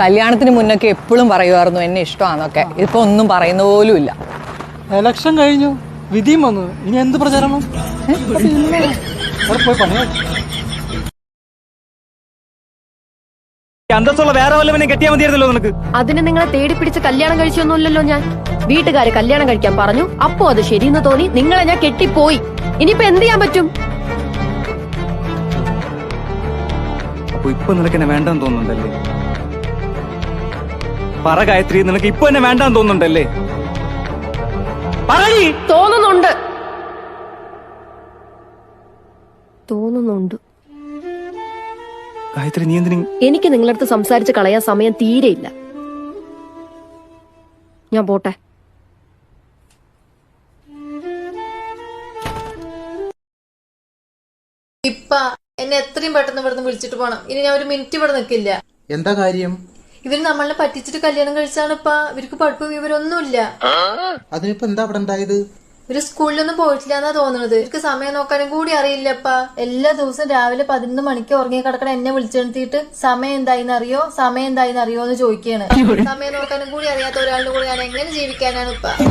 കല്യാണത്തിന് മുന്നൊക്കെ എപ്പോഴും പറയുമായിരുന്നു എന്നെ ഇഷ്ടമാണെന്നൊക്കെ. ഇപ്പൊ ഒന്നും പറയുന്ന പോലും ഇല്ല. എലക്ഷൻ കഴിഞ്ഞു, വിധിയും വന്നു, ഇനി എന്ത് പ്രചാരണം? അന്തസ്സുള്ള വേറെ വല്ലവനെ കെട്ടിയാൽ മതിയായിരുന്നല്ലോ നിനക്ക്. അതിന് നിങ്ങളെ തേടി പിടിച്ച് കല്യാണം കഴിച്ചൊന്നുമില്ലല്ലോ ഞാൻ. വീട്ടുകാര് കല്യാണം കഴിക്കാൻ പറഞ്ഞു, അപ്പോ അത് ശരിയെന്ന് തോന്നി നിങ്ങളെ ഞാൻ കെട്ടിപ്പോയി. ഇനിയിപ്പോ എന്ത് ചെയ്യാൻ പറ്റും? അപ്പൊ ഇപ്പൊ നിനക്ക് എന്നെ വേണ്ടെന്ന് തോന്നുന്നുണ്ടല്ലേ? പറ ഗായത്രി, നിനക്ക് ഇപ്പൊ എന്നെ വേണ്ടെന്ന് തോന്നുന്നുണ്ടല്ലേ? തോന്നുന്നുണ്ട്. തോന്നുന്നുണ്ട്. ഗായത്രി, നീ എന്തിനും എനിക്ക് നിങ്ങളടുത്ത് സംസാരിച്ച് കളയാൻ സമയം തീരെയില്ല. ഞാൻ പോട്ടെ. ഇപ്പ എന്നെ എത്രയും പെട്ടെന്ന് ഇവിടുന്ന് വിളിച്ചിട്ട് പോണം. ഇനി ഞാൻ ഒരു മിനിറ്റ് ഇവിടെ നിൽക്കില്ല. എന്താ കാര്യം? ഇവര് നമ്മളെ പറ്റിച്ചിട്ട് കല്യാണം കഴിച്ചാണ് ഇപ്പ. ഇവർക്ക് പഠിപ്പും വിവരമൊന്നുമില്ല. അതിനിപ്പോ എന്താ അവിടെ ഉണ്ടായത്? ഇവര് സ്കൂളിലൊന്നും പോയിട്ടില്ല എന്നാ തോന്നുന്നത്. ഇവർക്ക് സമയം നോക്കാനും കൂടി അറിയില്ലപ്പാ. എല്ലാ ദിവസവും രാവിലെ 11 മണിക്ക് ഉറങ്ങി കിടക്കണ എന്നെ വിളിച്ചെടുത്തിട്ട് സമയം എന്തായിന്ന് അറിയോ എന്ന് ചോദിക്കുകയാണ്. സമയം നോക്കാനും കൂടി അറിയാത്ത ഒരാളുടെ കൂടെ ഞാൻ എങ്ങനെ ജീവിക്കാനാണ് ഇപ്പ?